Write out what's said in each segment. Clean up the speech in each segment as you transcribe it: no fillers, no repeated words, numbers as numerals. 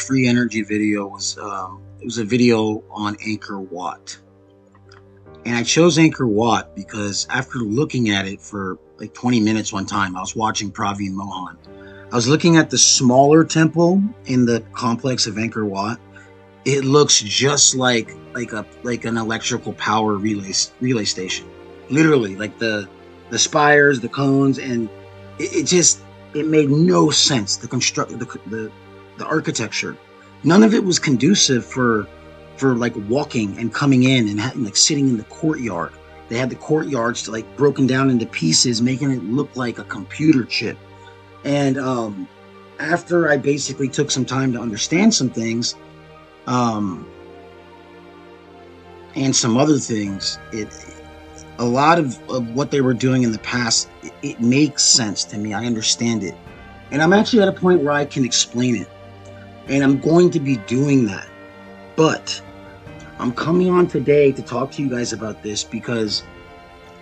free energy video was it was a video on Anchor Watt. And I chose Anchor Watt because after looking at it for like 20 minutes one time, I was watching Praveen Mohan. I was looking at the smaller temple in the complex of Anchor Watt. It looks just like an electrical power relay station. Literally, like the spires, the cones, and it made no sense. The architecture, none of it was conducive for like walking and coming in and like sitting in the courtyard. They had the courtyards like broken down into pieces, making it look like a computer chip. And after I basically took some time to understand some things, and some other things, a lot of what they were doing in the past, it makes sense to me. I understand it. And I'm actually at a point where I can explain it. And I'm going to be doing that. But I'm coming on today to talk to you guys about this because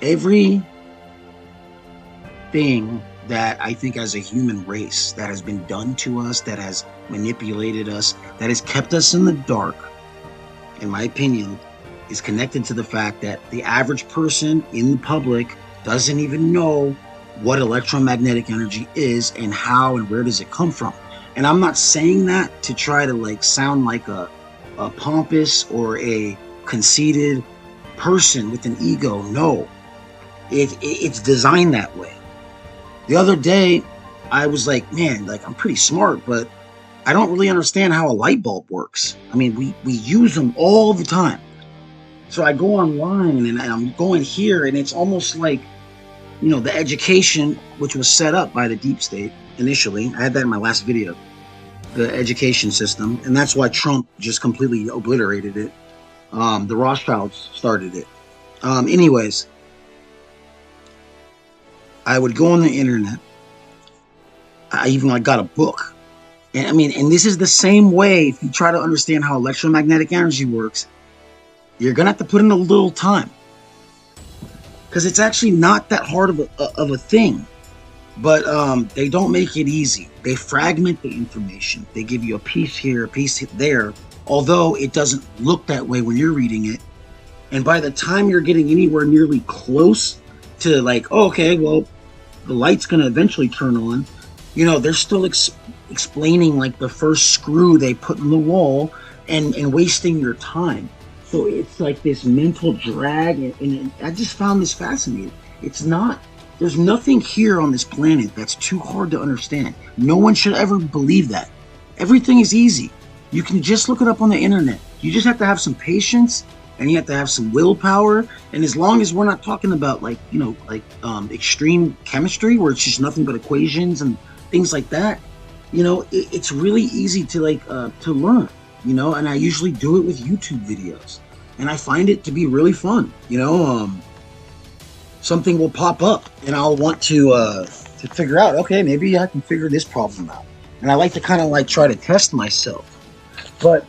everything that I think as a human race that has been done to us, that has manipulated us, that has kept us in the dark, in my opinion, is connected to the fact that the average person in the public doesn't even know what electromagnetic energy is and how and where does it come from. And I'm not saying that to try to like sound like a pompous or a conceited person with an ego. No, it's designed that way. The other day, I was like, man, like I'm pretty smart, but I don't really understand how a light bulb works. I mean, we use them all the time. So I go online and I'm going here, and it's almost like, you know, the education, which was set up by the deep state initially. I had that in my last video, the education system. And that's why Trump just completely obliterated it. The Rothschilds started it. Anyways, I would go on the internet. I even got a book. And I mean, and this is the same way. If you try to understand how electromagnetic energy works, you're going to have to put in a little time. Because it's actually not that hard of a thing. But they don't make it easy. They fragment the information. They give you a piece here, a piece there. Although it doesn't look that way when you're reading it. And by the time you're getting anywhere nearly close to like, oh, okay, well, the light's going to eventually turn on. You know, they're still explaining like the first screw they put in the wall and wasting your time. So it's like this mental drag, and I just found this fascinating. There's nothing here on this planet that's too hard to understand. No one should ever believe that. Everything is easy. You can just look it up on the internet. You just have to have some patience, and you have to have some willpower. And as long as we're not talking about like, you know, like extreme chemistry where it's just nothing but equations and things like that, you know, it's really easy to like to learn, you know. And I usually do it with YouTube videos. And I find it to be really fun, you know. Something will pop up, and I'll want to figure out, okay, maybe I can figure this problem out. And I like to kind of like try to test myself. But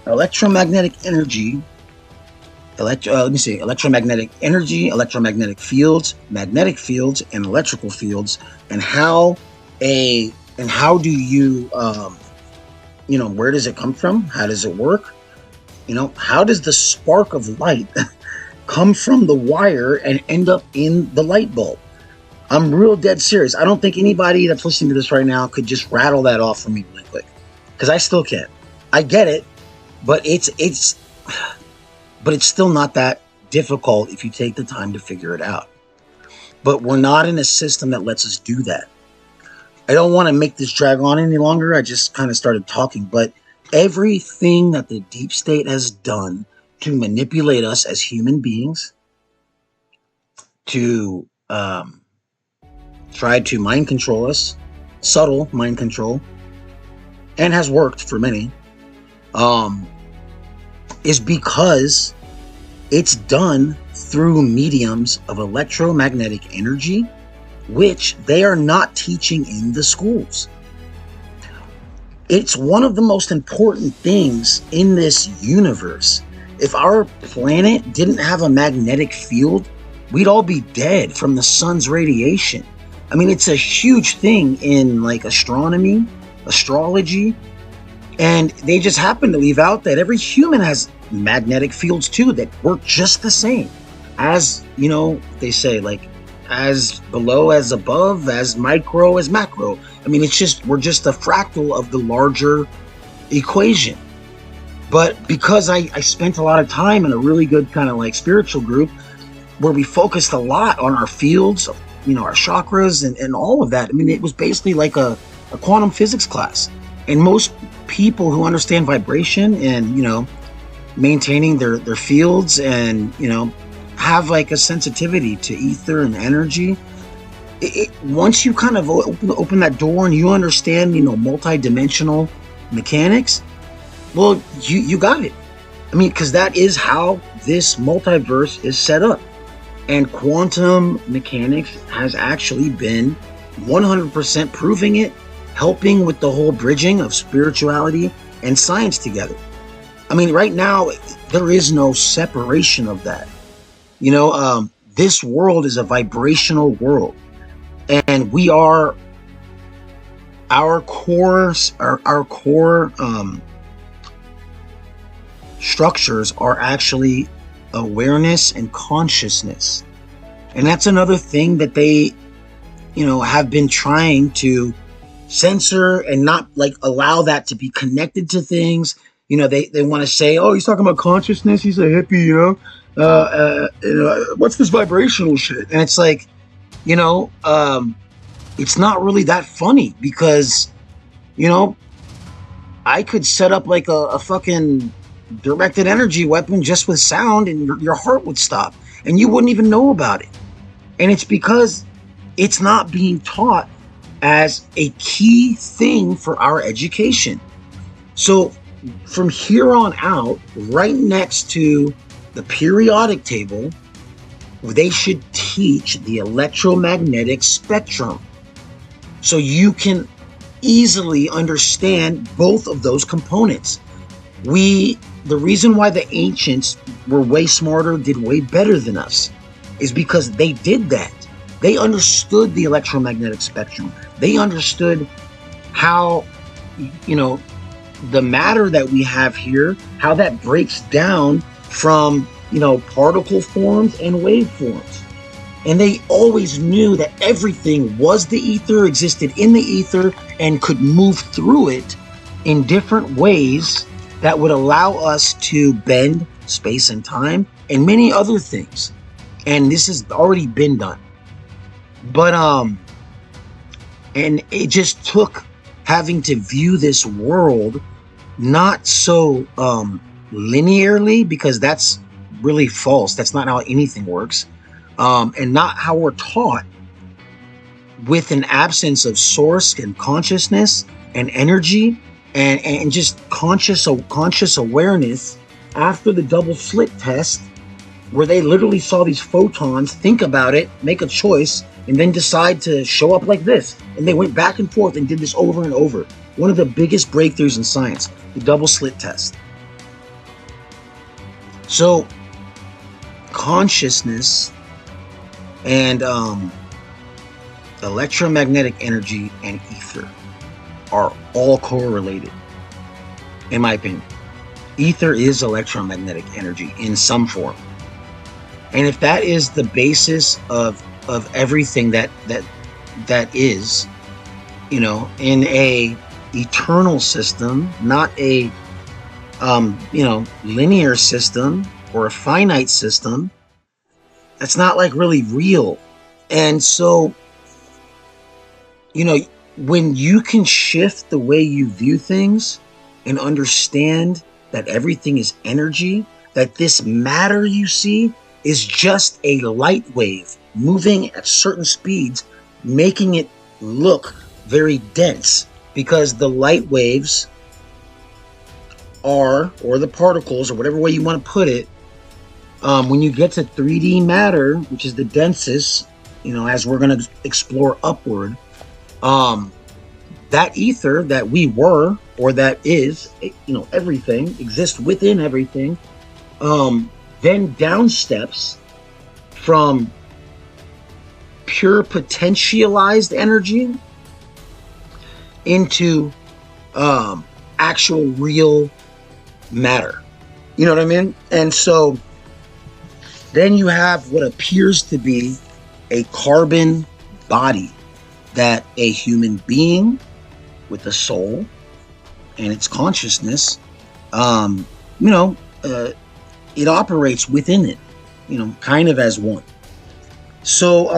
electromagnetic energy, electromagnetic energy, electromagnetic fields, magnetic fields, and electrical fields, and how do you, you know, where does it come from? How does it work? You know, how does the spark of light come from the wire and end up in the light bulb? I'm real dead serious. I don't think anybody that's listening to this right now could just rattle that off for me really quick, because I still can't. I get it, but it's still not that difficult if you take the time to figure it out. But we're not in a system that lets us do that. I don't want to make this drag on any longer. I just kind of started talking, but everything that the deep state has done to manipulate us as human beings, to try to mind control us, subtle mind control, and has worked for many, is because it's done through mediums of electromagnetic energy, which they are not teaching in the schools. It's one of the most important things in this universe. If our planet didn't have a magnetic field, we'd all be dead from the sun's radiation. I mean, it's a huge thing in like astronomy, astrology, And they just happen to leave out that every human has magnetic fields too that work just the same. As, they say, like, as below as above, as micro as macro. I mean, we're just a fractal of the larger equation. But because I spent a lot of time in a really good kind of like spiritual group where we focused a lot on our fields, our chakras and all of that. I mean, it was basically like a quantum physics class. And most people who understand vibration and, maintaining their fields and, have like a sensitivity to ether and energy. Once you kind of open that door and you understand, multi-dimensional mechanics, well, you got it. I mean, because that is how this multiverse is set up. And quantum mechanics has actually been 100% proving it, helping with the whole bridging of spirituality and science together. I mean, right now, there is no separation of that. This world is a vibrational world. And we are, our core structures are actually awareness and consciousness. And that's another thing that they, have been trying to censor and not like allow that to be connected to things. They want to say, oh, he's talking about consciousness. He's a hippie, what's this vibrational shit? And it's like, it's not really that funny because, I could set up like a fucking directed energy weapon just with sound and your heart would stop and you wouldn't even know about it. And it's because it's not being taught as a key thing for our education. So from here on out, right next to the periodic table, they should teach the electromagnetic spectrum so you can easily understand both of those components. The reason why the ancients were way smarter, did way better than us, is because they did that. They understood the electromagnetic spectrum. They understood how, the matter that we have here, how that breaks down from, particle forms and wave forms. And they always knew that everything was the ether, existed in the ether, and could move through it in different ways that would allow us to bend space and time and many other things. And this has already been done. But, and it just took having to view this world not so linearly, because that's really false. That's not how anything works. And not how we're taught, with an absence of source and consciousness and energy and just conscious awareness after the double slit test, where they literally saw these photons, think about it, make a choice, and then decide to show up like this. And they went back and forth and did this over and over. One of the biggest breakthroughs in science, the double slit test. So consciousness and electromagnetic energy and ether are all correlated, in my opinion. Ether is electromagnetic energy in some form. And if that is the basis of everything that is, in a eternal system, not a linear system or a finite system, that's not like really real. And so, when you can shift the way you view things and understand that everything is energy, that this matter you see is just a light wave moving at certain speeds, making it look very dense, because the light waves are, or the particles, or whatever way you want to put it, when you get to 3D matter, which is the densest, as we're going to explore upward, that ether that we were, or that is, everything exists within everything, then down steps from pure potentialized energy into actual real matter. You know what I mean? And so then you have what appears to be a carbon body that a human being with a soul and its consciousness, um, you know, it operates within it, kind of as one. So